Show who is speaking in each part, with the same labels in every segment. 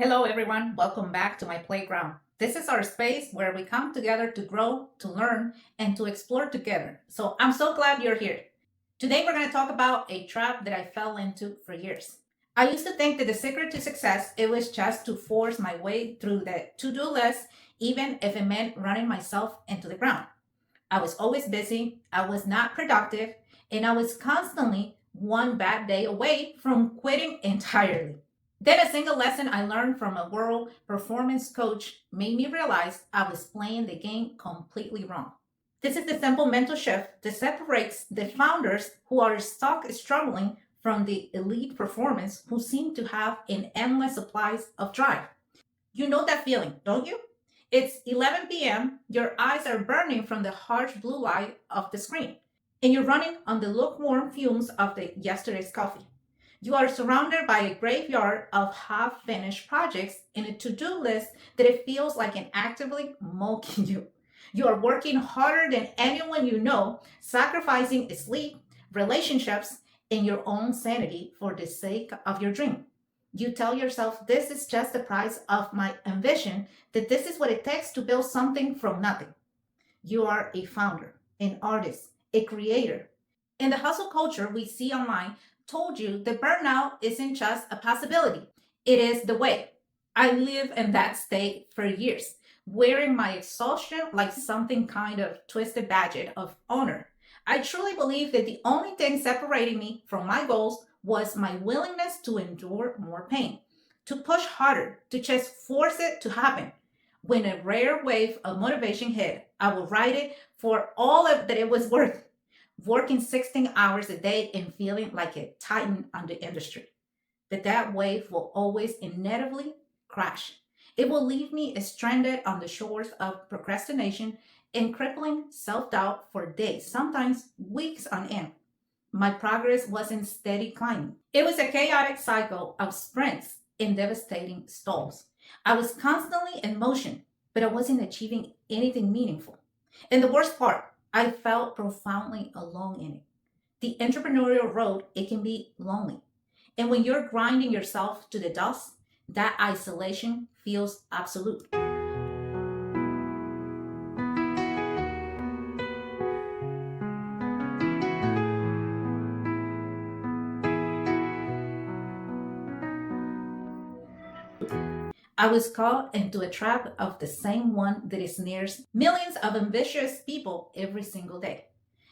Speaker 1: Hello, everyone. Welcome back to my playground. This is our space where we come together to grow, to learn, and to explore together. So I'm so glad you're here. Today, we're going to talk about a trap that I fell into for years. I used to think that the secret to success it was just to force my way through the to-do list, even if it meant running myself into the ground. I was always busy, I was not productive, and I was constantly one bad day away from quitting entirely. Then a single lesson I learned from a world performance coach made me realize I was playing the game completely wrong. This is the simple mental shift that separates the founders who are stuck struggling from the elite performance who seem to have an endless supplies of drive. You know that feeling, don't you? It's 11 p.m., your eyes are burning from the harsh blue light of the screen, and you're running on the lukewarm fumes of the yesterday's coffee. You are surrounded by a graveyard of half finished projects and a to do list that it feels like an actively mocking you. You are working harder than anyone you know, sacrificing sleep, relationships, and your own sanity for the sake of your dream. You tell yourself this is just the price of my ambition, that this is what it takes to build something from nothing. You are a founder, an artist, a creator. In the hustle culture we see online, told you that burnout isn't just a possibility, it is the way. I live in that state for years, wearing my exhaustion like something kind of twisted badge of honor. I truly believe that the only thing separating me from my goals was my willingness to endure more pain, to push harder, to just force it to happen. When a rare wave of motivation hit, I would ride it for all of that it was worth, working 16 hours a day and feeling like a titan on the industry. But that wave will always inevitably crash. It will leave me stranded on the shores of procrastination and crippling self doubt for days, sometimes weeks on end. My progress wasn't steady climbing. It was a chaotic cycle of sprints and devastating stalls. I was constantly in motion, but I wasn't achieving anything meaningful. And the worst part, I felt profoundly alone in it. The entrepreneurial road, it can be lonely. And when you're grinding yourself to the dust, that isolation feels absolute. I was caught into a trap of the same one that snares millions of ambitious people every single day.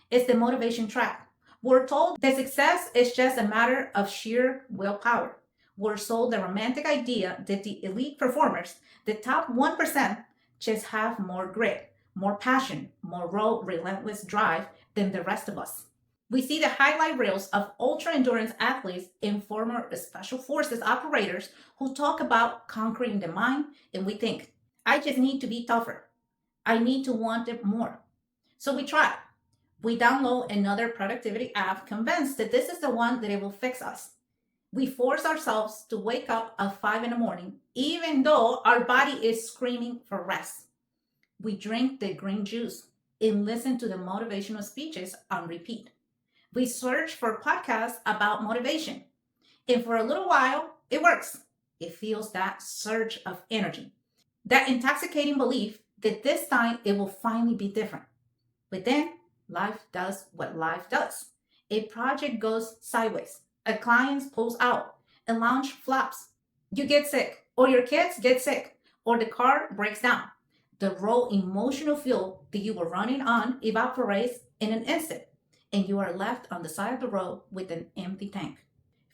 Speaker 1: It's the motivation trap. We're told that success is just a matter of sheer willpower. We're sold the romantic idea that the elite performers, the top 1%, just have more grit, more passion, more raw, relentless drive than the rest of us. We see the highlight reels of ultra endurance athletes and former special forces operators who talk about conquering the mind, and we think, I just need to be tougher. I need to want it more. So we try. We download another productivity app convinced that this is the one that it will fix us. We force ourselves to wake up at 5 in the morning, even though our body is screaming for rest. We drink the green juice and listen to the motivational speeches on repeat. We search for podcasts about motivation. And for a little while, it works. It feels that surge of energy, that intoxicating belief that this time it will finally be different. But then life does what life does. A project goes sideways, a client pulls out, a launch flops. You get sick, or your kids get sick, or the car breaks down. The raw emotional fuel that you were running on evaporates in an instant, and you are left on the side of the road with an empty tank,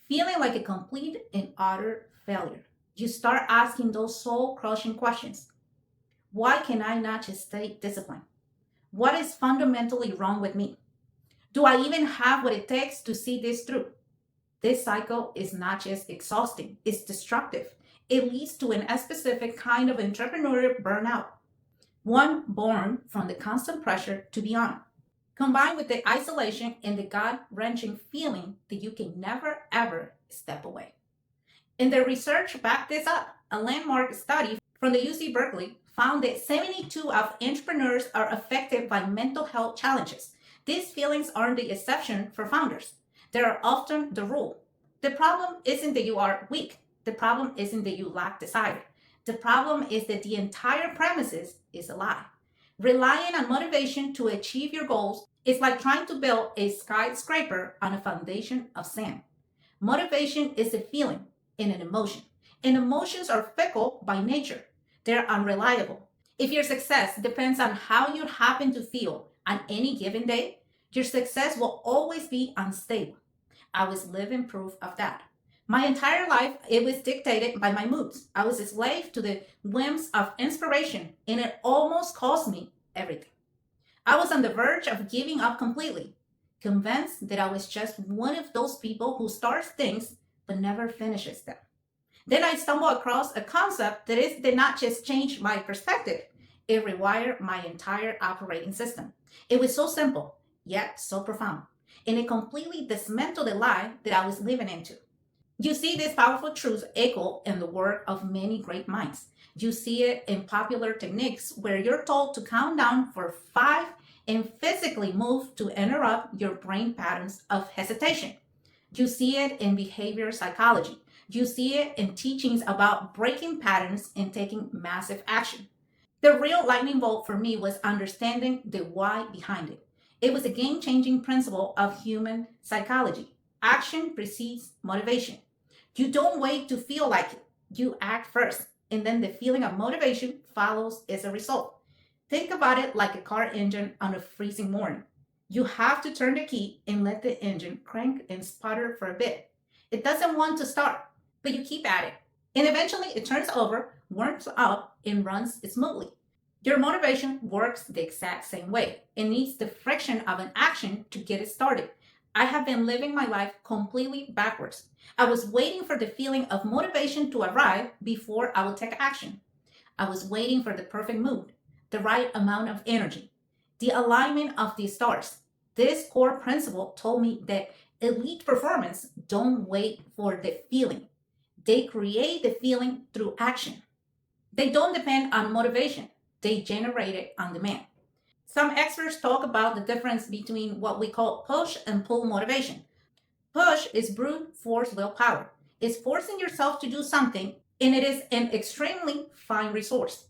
Speaker 1: feeling like a complete and utter failure. You start asking those soul crushing questions. Why can I not just stay disciplined? What is fundamentally wrong with me? Do I even have what it takes to see this through? This cycle is not just exhausting, it's destructive. It leads to a specific kind of entrepreneurial burnout, one born from the constant pressure to be on, combined with the isolation and the gut wrenching feeling that you can never ever step away. And the research backed this up. A landmark study from the UC Berkeley found that 72 of entrepreneurs are affected by mental health challenges. These feelings aren't the exception for founders. They are often the rule. The problem isn't that you are weak. The problem isn't that you lack desire. The problem is that the entire premises is a lie. Relying on motivation to achieve your goals is like trying to build a skyscraper on a foundation of sand. Motivation is a feeling and an emotion, and emotions are fickle by nature. They're unreliable. If your success depends on how you happen to feel on any given day, your success will always be unstable. I was living proof of that. My entire life, it was dictated by my moods. I was a slave to the whims of inspiration, and it almost cost me everything. I was on the verge of giving up completely, convinced that I was just one of those people who starts things but never finishes them. Then I stumbled across a concept did not just change my perspective, it rewired my entire operating system. It was so simple, yet so profound, and it completely dismantled the lie that I was living into. You see these powerful truths echo in the work of many great minds. You see it in popular techniques where you're told to count down for 5 and physically move to interrupt your brain patterns of hesitation. You see it in behavior psychology. You see it in teachings about breaking patterns and taking massive action. The real lightning bolt for me was understanding the why behind it. It was a game changing principle of human psychology. Action precedes motivation. You don't wait to feel like it, you act first, and then the feeling of motivation follows as a result. Think about it like a car engine on a freezing morning. You have to turn the key and let the engine crank and sputter for a bit. It doesn't want to start, but you keep at it. And eventually it turns over, warms up, and runs smoothly. Your motivation works the exact same way. It needs the friction of an action to get it started. I have been living my life completely backwards. I was waiting for the feeling of motivation to arrive before I would take action. I was waiting for the perfect mood, the right amount of energy, the alignment of the stars. This core principle told me that elite performance don't wait for the feeling. They create the feeling through action. They don't depend on motivation. They generate it on demand. Some experts talk about the difference between what we call push and pull motivation. Push is brute force willpower. It's forcing yourself to do something, and it is an extremely fine resource.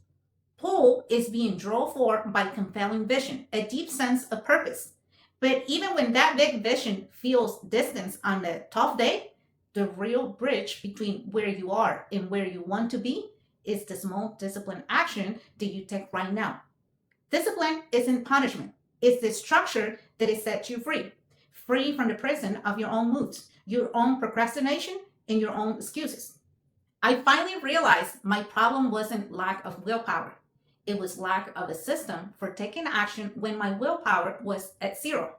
Speaker 1: Pull is being drawn for by compelling vision, a deep sense of purpose. But even when that big vision feels distant on a tough day, the real bridge between where you are and where you want to be is the small disciplined action that you take right now. Discipline isn't punishment. It's the structure that it sets you free. Free from the prison of your own moods, your own procrastination, and your own excuses. I finally realized my problem wasn't lack of willpower. It was lack of a system for taking action when my willpower was at zero.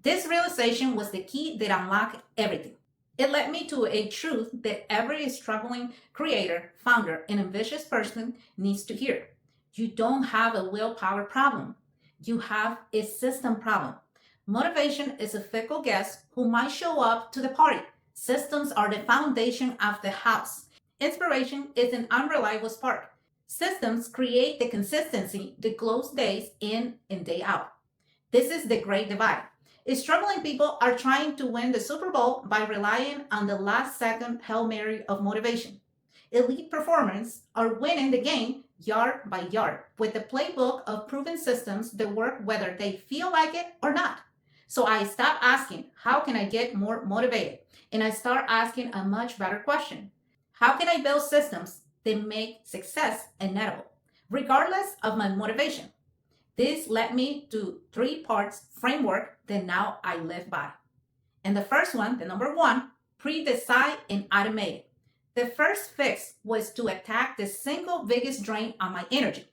Speaker 1: This realization was the key that unlocked everything. It led me to a truth that every struggling creator, founder, and ambitious person needs to hear. You don't have a willpower problem. You have a system problem. Motivation is a fickle guest who might show up to the party. Systems are the foundation of the house. Inspiration is an unreliable spark. Systems create the consistency that glows days in and day out. This is the great divide. Struggling people are trying to win the Super Bowl by relying on the last second Hail Mary of motivation. Elite performers are winning the game yard by yard with the playbook of proven systems that work whether they feel like it or not. So I stopped asking, how can I get more motivated? And I start asking a much better question. How can I build systems that make success inevitable, regardless of my motivation? This led me to 3 parts framework that now I live by. And the first one, the number 1, pre-decide and automate it. The first fix was to attack the single biggest drain on my energy,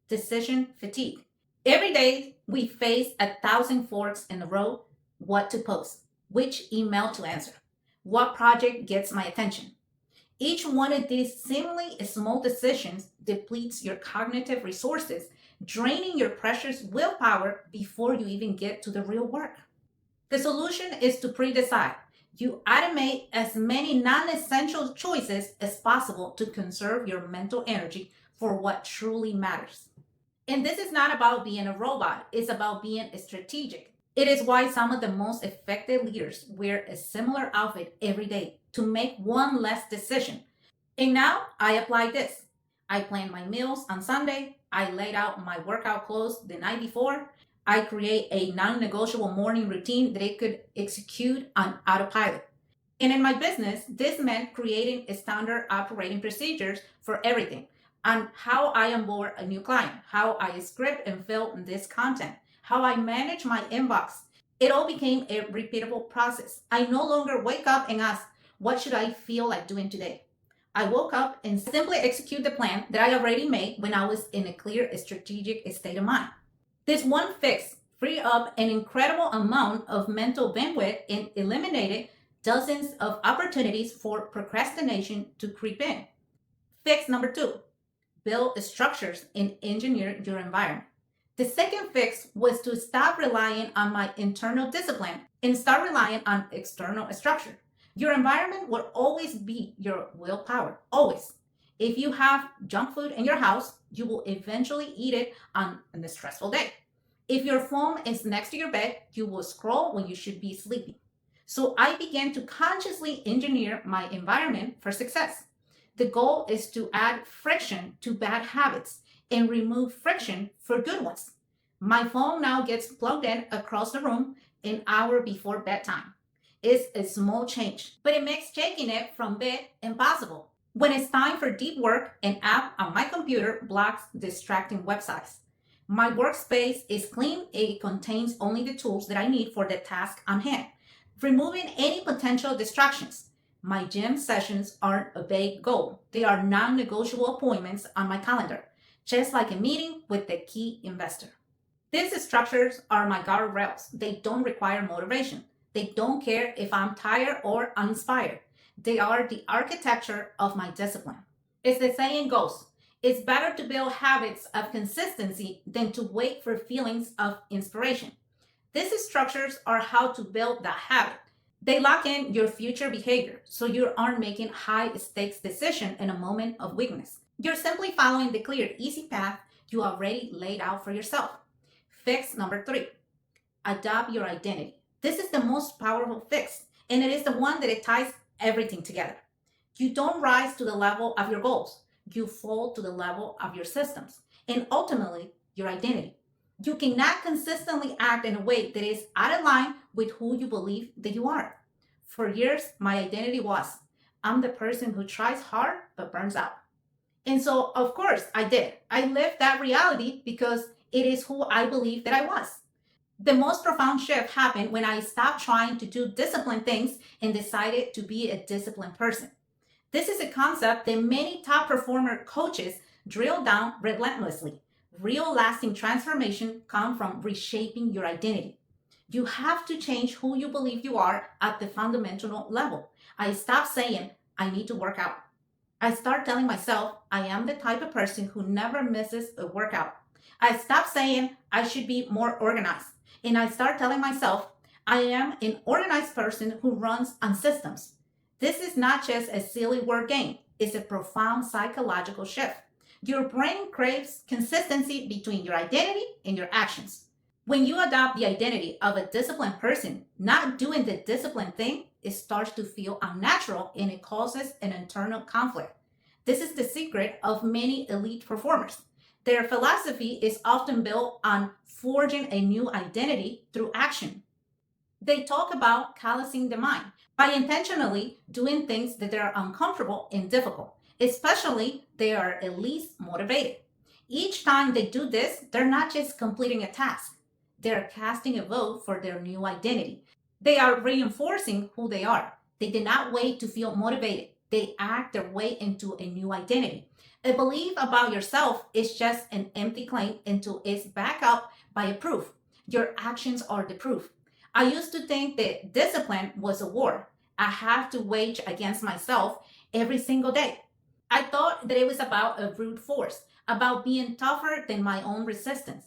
Speaker 1: decision fatigue. Every day we face 1,000 forks in the road, what to post, which email to answer, what project gets my attention. Each one of these seemingly small decisions depletes your cognitive resources, draining your precious willpower before you even get to the real work. The solution is to pre-decide. You automate as many non-essential choices as possible to conserve your mental energy for what truly matters. And this is not about being a robot, it's about being strategic. It is why some of the most effective leaders wear a similar outfit every day to make one less decision. And now I apply this. I plan my meals on Sunday. I laid out my workout clothes the night before. I create a non negotiable morning routine that it could execute on autopilot. And in my business, this meant creating a standard operating procedures for everything on how I onboard a new client, how I script and fill this content, how I manage my inbox. It all became a repeatable process. I no longer wake up and ask, what should I feel like doing today? I woke up and simply execute the plan that I already made when I was in a clear strategic state of mind. This one fix freed up an incredible amount of mental bandwidth and eliminated dozens of opportunities for procrastination to creep in. Fix number two, build structures and engineer your environment. The second fix was to stop relying on my internal discipline and start relying on external structure. Your environment will always be your willpower, always. If you have junk food in your house, you will eventually eat it on a stressful day. If your phone is next to your bed, you will scroll when you should be sleeping. So I began to consciously engineer my environment for success. The goal is to add friction to bad habits and remove friction for good ones. My phone now gets plugged in across the room an hour before bedtime. It's a small change, but it makes checking it from bed impossible. When it's time for deep work, an app on my computer blocks distracting websites. My workspace is clean, it contains only the tools that I need for the task on hand, removing any potential distractions. My gym sessions aren't a vague goal. They are non-negotiable appointments on my calendar, just like a meeting with the key investor. These structures are my guardrails. They don't require motivation. They don't care if I'm tired or uninspired. They are the architecture of my discipline. As the saying goes, it's better to build habits of consistency than to wait for feelings of inspiration. These structures are how to build that habit. They lock in your future behavior so you aren't making high stakes decisions in a moment of weakness. You're simply following the clear, easy path you already laid out for yourself. Fix number three, adopt your identity. This is the most powerful fix, and it is the one that it ties everything together. You don't rise to the level of your goals. You fall to the level of your systems and ultimately your identity. You cannot consistently act in a way that is out of line with who you believe that you are. For years, my identity was, I'm the person who tries hard but burns out. And so, of course, I did. I lived that reality because it is who I believed that I was. The most profound shift happened when I stopped trying to do disciplined things and decided to be a disciplined person. This is a concept that many top performer coaches drill down relentlessly. Real lasting transformation comes from reshaping your identity. You have to change who you believe you are at the fundamental level. I stopped saying, I need to work out. I start telling myself, I am the type of person who never misses a workout. I stopped saying, I should be more organized. And I start telling myself, I am an organized person who runs on systems. This is not just a silly word game, it's a profound psychological shift. Your brain craves consistency between your identity and your actions. When you adopt the identity of a disciplined person, not doing the disciplined thing, it starts to feel unnatural and it causes an internal conflict. This is the secret of many elite performers. Their philosophy is often built on forging a new identity through action. They talk about callousing the mind by intentionally doing things that are uncomfortable and difficult, especially they are at least motivated. Each time they do this, they're not just completing a task, they're casting a vote for their new identity. They are reinforcing who they are. They did not wait to feel motivated. They act their way into a new identity. A belief about yourself is just an empty claim until it's backed up by a proof. Your actions are the proof. I used to think that discipline was a war I have to wage against myself every single day. I thought that it was about a brute force, about being tougher than my own resistance.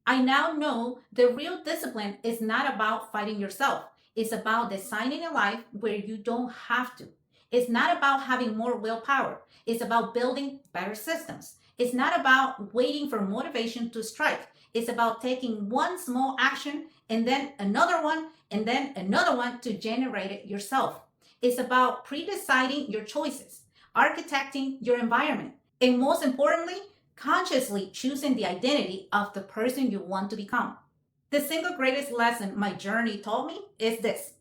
Speaker 1: I now know the real discipline is not about fighting yourself. It's about designing a life where you don't have to. It's not about having more willpower. It's about building better systems. It's not about waiting for motivation to strike. It's about taking one small action and then another one and then another one to generate it yourself. It's about pre-deciding your choices. architecting your environment, and most importantly, consciously choosing the identity of the person you want to become. The single greatest lesson my journey taught me is this: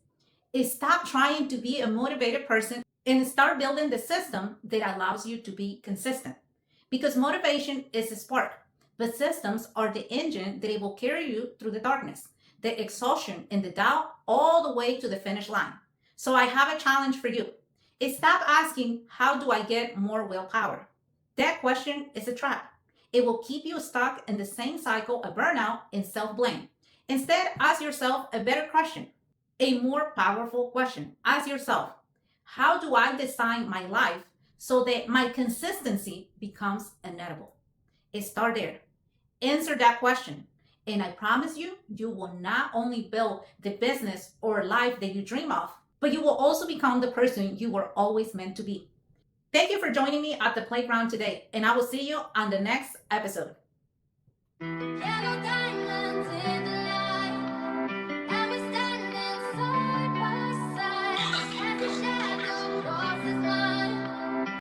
Speaker 1: is stop trying to be a motivated person and start building the system that allows you to be consistent. Because motivation is a spark, but systems are the engine that it will carry you through the darkness, the exhaustion, and the doubt all the way to the finish line. So I have a challenge for you. Is stop asking, how do I get more willpower? That question is a trap. It will keep you stuck in the same cycle of burnout and self blame. Instead, ask yourself a better question, a more powerful question. Ask yourself, how do I design my life so that my consistency becomes inevitable? Start there. Answer that question. And I promise you, you will not only build the business or life that you dream of, but you will also become the person you were always meant to be. Thank you for joining me at the playground today, and I will see you on the next episode.